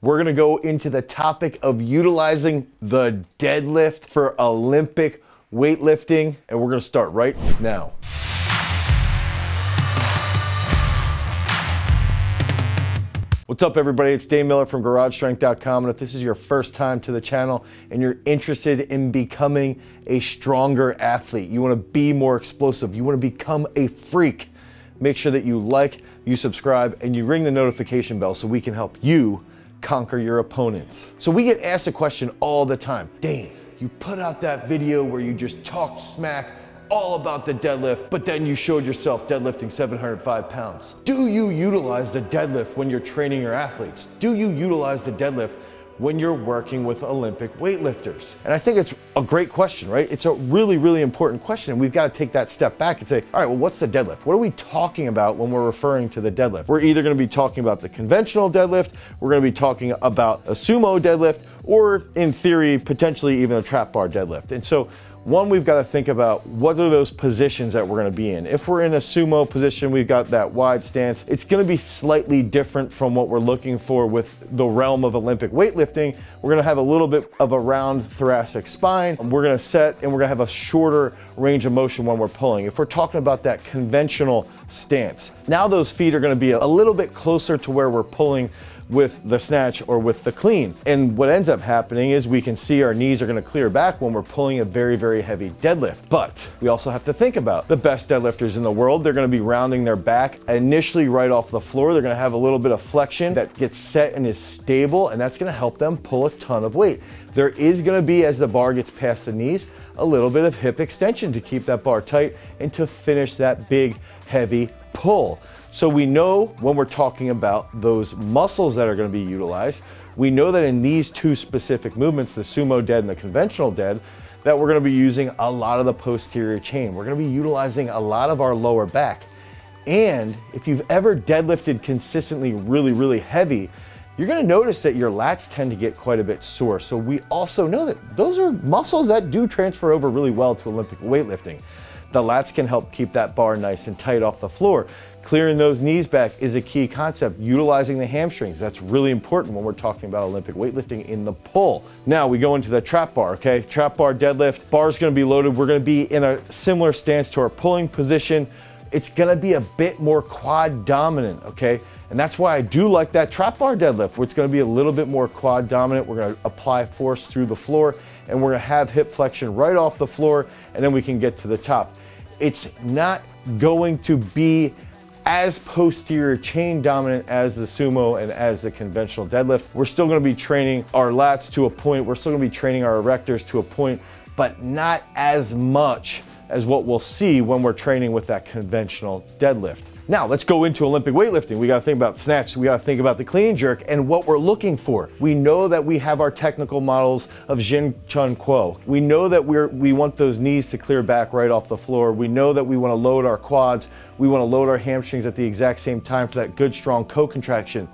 We're gonna go into the topic of utilizing the deadlift for Olympic weightlifting, and we're gonna start right now. What's up, everybody? It's Dane Miller from GarageStrength.com, and if this is your first time to the channel and you're interested in becoming a stronger athlete, you wanna be more explosive, you wanna become a freak, make sure that you like, you subscribe, and you ring the notification bell so we can help you conquer your opponents. So we get asked a question all the time. Dane, you put out that video where you just talked smack all about the deadlift, but then you showed yourself deadlifting 705 pounds. Do you utilize the deadlift when you're training your athletes? Do you utilize the deadlift when you're working with Olympic weightlifters? And I think it's a great question, right? It's a really, really important question. And we've got to take that step back and say, all right, well, what's the deadlift? What are we talking about when we're referring to the deadlift? We're either going to be talking about the conventional deadlift, we're going to be talking about a sumo deadlift, or in theory, potentially even a trap bar deadlift. And so one, we've got to think about what are those positions that we're going to be in. If we're in a sumo position, we've got that wide stance. It's going to be slightly different from what we're looking for with the realm of Olympic weightlifting. We're going to have a little bit of a round thoracic spine. We're going to set and we're going to have a shorter range of motion when we're pulling. If we're talking about that conventional stance, now those feet are going to be a little bit closer to where we're pulling with the snatch or with the clean. And what ends up happening is we can see our knees are gonna clear back when we're pulling a very, very heavy deadlift. But we also have to think about the best deadlifters in the world. They're gonna be rounding their back initially right off the floor. They're gonna have a little bit of flexion that gets set and is stable, and that's gonna help them pull a ton of weight. There is gonna be, as the bar gets past the knees, a little bit of hip extension to keep that bar tight and to finish that big, heavy pull. So we know when we're talking about those muscles that are going to be utilized, we know that in these two specific movements, the sumo dead and the conventional dead, that we're going to be using a lot of the posterior chain. We're going to be utilizing a lot of our lower back. And if you've ever deadlifted consistently really, really heavy, you're going to notice that your lats tend to get quite a bit sore. So we also know that those are muscles that do transfer over really well to Olympic weightlifting. The lats can help keep that bar nice and tight off the floor. Clearing those knees back is a key concept. Utilizing the hamstrings, that's really important when we're talking about Olympic weightlifting in the pull. Now we go into the trap bar, okay? Trap bar deadlift, bar's gonna be loaded. We're gonna be in a similar stance to our pulling position. It's gonna be a bit more quad dominant, okay? And that's why I do like that trap bar deadlift, where it's gonna be a little bit more quad dominant. We're gonna apply force through the floor, and we're gonna have hip flexion right off the floor, and then we can get to the top. It's not going to be as posterior chain dominant as the sumo and as the conventional deadlift. We're still gonna be training our lats to a point, we're still gonna be training our erectors to a point, but not as much as what we'll see when we're training with that conventional deadlift. Now let's go into Olympic weightlifting. We gotta think about snatch, we gotta think about the clean jerk and what we're looking for. We know that we have our technical models of Jin Chun Kuo. We know that we want those knees to clear back right off the floor. We know that we wanna load our quads. We wanna load our hamstrings at the exact same time for that good, strong co-contraction.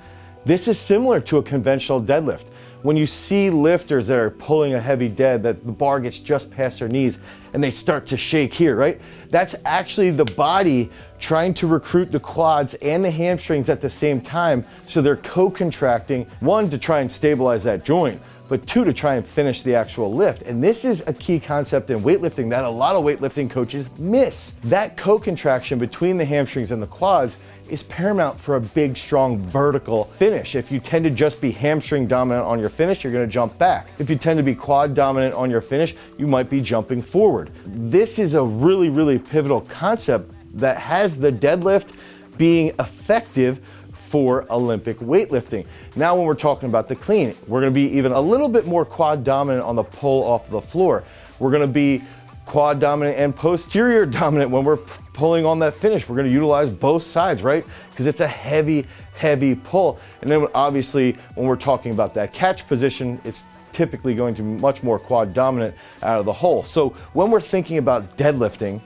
This is similar to a conventional deadlift. When you see lifters that are pulling a heavy dead, that the bar gets just past their knees and they start to shake here, right? That's actually the body trying to recruit the quads and the hamstrings at the same time. So they're co-contracting, one, to try and stabilize that joint, but two, to try and finish the actual lift. And this is a key concept in weightlifting that a lot of weightlifting coaches miss. That co-contraction between the hamstrings and the quads is paramount for a big, strong vertical finish. If you tend to just be hamstring dominant on your finish, you're gonna jump back. If you tend to be quad dominant on your finish, you might be jumping forward. This is a really, really pivotal concept that has the deadlift being effective for Olympic weightlifting. Now when we're talking about the clean, we're gonna be even a little bit more quad dominant on the pull off the floor. We're gonna be quad dominant and posterior dominant when we're pulling on that finish. We're gonna utilize both sides, right? Because it's a heavy, heavy pull. And then obviously, when we're talking about that catch position, it's typically going to be much more quad dominant out of the hole. So when we're thinking about deadlifting,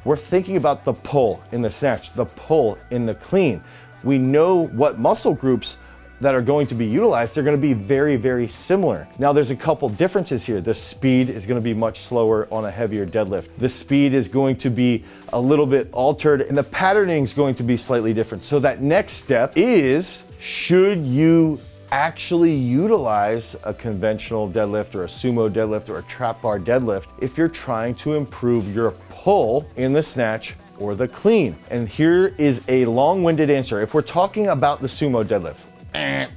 we're thinking about the pull in the snatch, the pull in the clean. We know what muscle groups that are going to be utilized, they're going to be very, very similar. Now there's a couple differences here. The speed is going to be much slower on a heavier deadlift. The speed is going to be a little bit altered and the patterning is going to be slightly different. So that next step is, should you actually utilize a conventional deadlift or a sumo deadlift or a trap bar deadlift if you're trying to improve your pull in the snatch or the clean. And here is a long-winded answer. If we're talking about the sumo deadlift,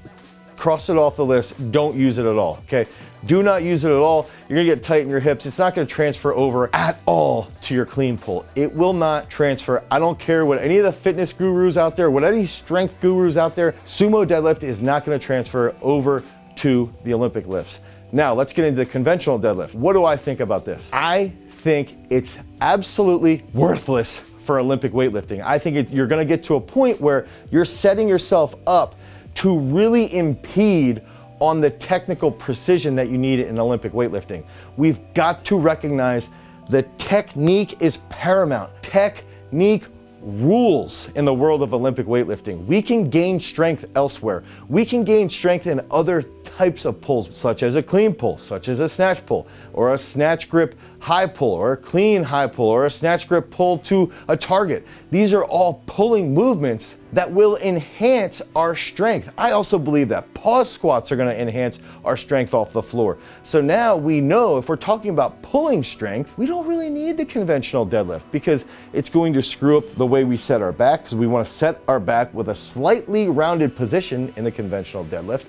cross it off the list, don't use it at all, okay? Do not use it at all. You're gonna get tight in your hips. It's not gonna transfer over at all to your clean pull. It will not transfer. I don't care what any of the fitness gurus out there, what any strength gurus out there, sumo deadlift is not gonna transfer over to the Olympic lifts. Now, let's get into the conventional deadlift. What do I think about this? I think it's absolutely worthless for Olympic weightlifting. I think you're gonna get to a point where you're setting yourself up to really impede on the technical precision that you need in Olympic weightlifting. We've got to recognize the technique is paramount. Technique rules in the world of Olympic weightlifting. We can gain strength elsewhere. We can gain strength in other types of pulls, such as a clean pull, such as a snatch pull, or a snatch grip high pull, or a clean high pull, or a snatch grip pull to a target. These are all pulling movements that will enhance our strength. I also believe that pause squats are gonna enhance our strength off the floor. So now we know if we're talking about pulling strength, we don't really need the conventional deadlift because it's going to screw up the way we set our back, because we wanna set our back with a slightly rounded position in the conventional deadlift.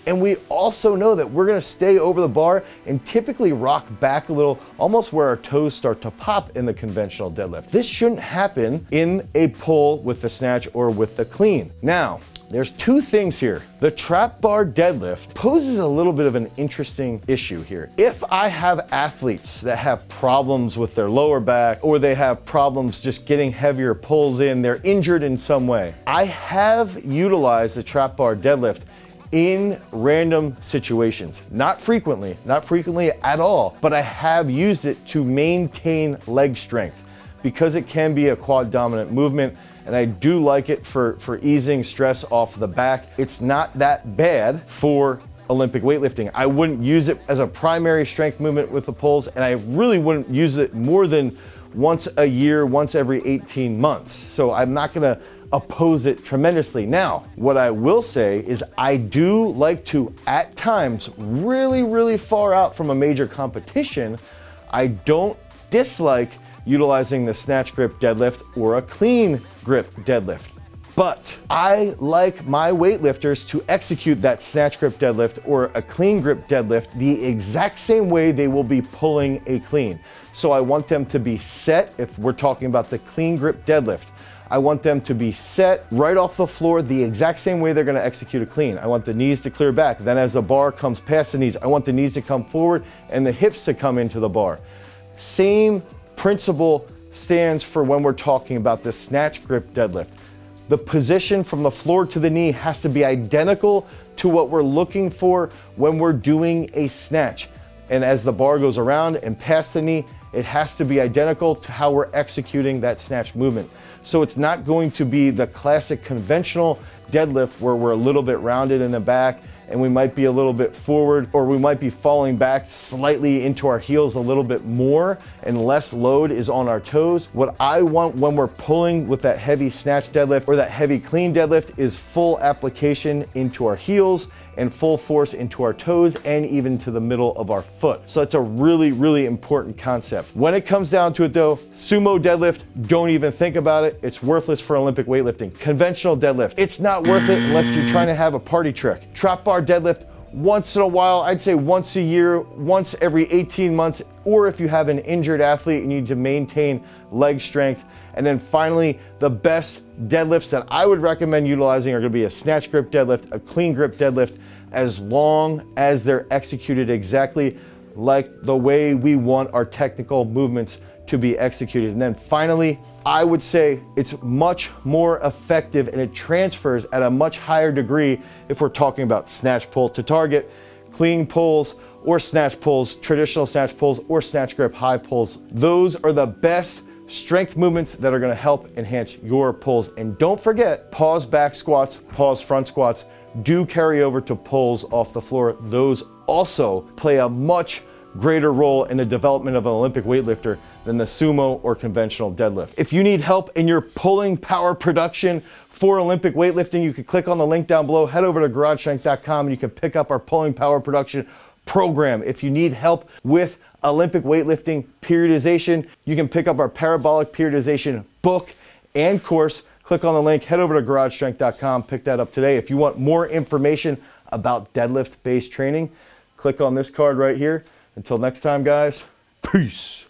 And we also know that we're gonna stay over the bar and typically rock back a little, almost where our toes start to pop in the conventional deadlift. This shouldn't happen in a pull with the snatch or with the clean. Now, there's two things here. The trap bar deadlift poses a little bit of an interesting issue here. If I have athletes that have problems with their lower back, or they have problems just getting heavier pulls in, they're injured in some way, I have utilized the trap bar deadlift in random situations. Not frequently at all, but I have used it to maintain leg strength because it can be a quad dominant movement, and I do like it for easing stress off the back. It's not that bad for Olympic weightlifting. I wouldn't use it as a primary strength movement with the pulls, and I really wouldn't use it more than once a year, once every 18 months. So I'm not gonna oppose it tremendously. Now, what I will say is I do like to, at times, really far out from a major competition, I don't dislike utilizing the snatch grip deadlift or a clean grip deadlift. But I like my weightlifters to execute that snatch grip deadlift or a clean grip deadlift the exact same way they will be pulling a clean. So I want them to be set, if we're talking about the clean grip deadlift, I want them to be set right off the floor the exact same way they're gonna execute a clean. I want the knees to clear back. Then as the bar comes past the knees, I want the knees to come forward and the hips to come into the bar. Same principle stands for when we're talking about the snatch grip deadlift. The position from the floor to the knee has to be identical to what we're looking for when we're doing a snatch. And as the bar goes around and past the knee, it has to be identical to how we're executing that snatch movement. So it's not going to be the classic conventional deadlift where we're a little bit rounded in the back and we might be a little bit forward, or we might be falling back slightly into our heels a little bit more and less load is on our toes. What I want when we're pulling with that heavy snatch deadlift or that heavy clean deadlift is full application into our heels and full force into our toes and even to the middle of our foot. So it's a really important concept. When it comes down to it though, sumo deadlift, don't even think about it. It's worthless for Olympic weightlifting. Conventional deadlift, it's not worth it unless you're trying to have a party trick. Trap bar deadlift, once in a while, I'd say once a year, once every 18 months, or if you have an injured athlete and you need to maintain leg strength. And then finally, the best deadlifts that I would recommend utilizing are gonna be a snatch grip deadlift, a clean grip deadlift, as long as they're executed exactly like the way we want our technical movements to be executed. And then finally, I would say it's much more effective and it transfers at a much higher degree if we're talking about snatch pull to target, clean pulls, or snatch pulls, traditional snatch pulls, or snatch grip high pulls. Those are the best strength movements that are gonna help enhance your pulls. And don't forget, pause back squats, pause front squats do carry over to pulls off the floor. Those also play a much greater role in the development of an Olympic weightlifter than the sumo or conventional deadlift. If you need help in your pulling power production for Olympic weightlifting, you can click on the link down below, head over to garagestrength.com, and you can pick up our pulling power production program. If you need help with Olympic weightlifting periodization, you can pick up our parabolic periodization book and course. Click on the link, head over to garagestrength.com, pick that up today. If you want more information about deadlift-based training, click on this card right here. Until next time, guys, peace.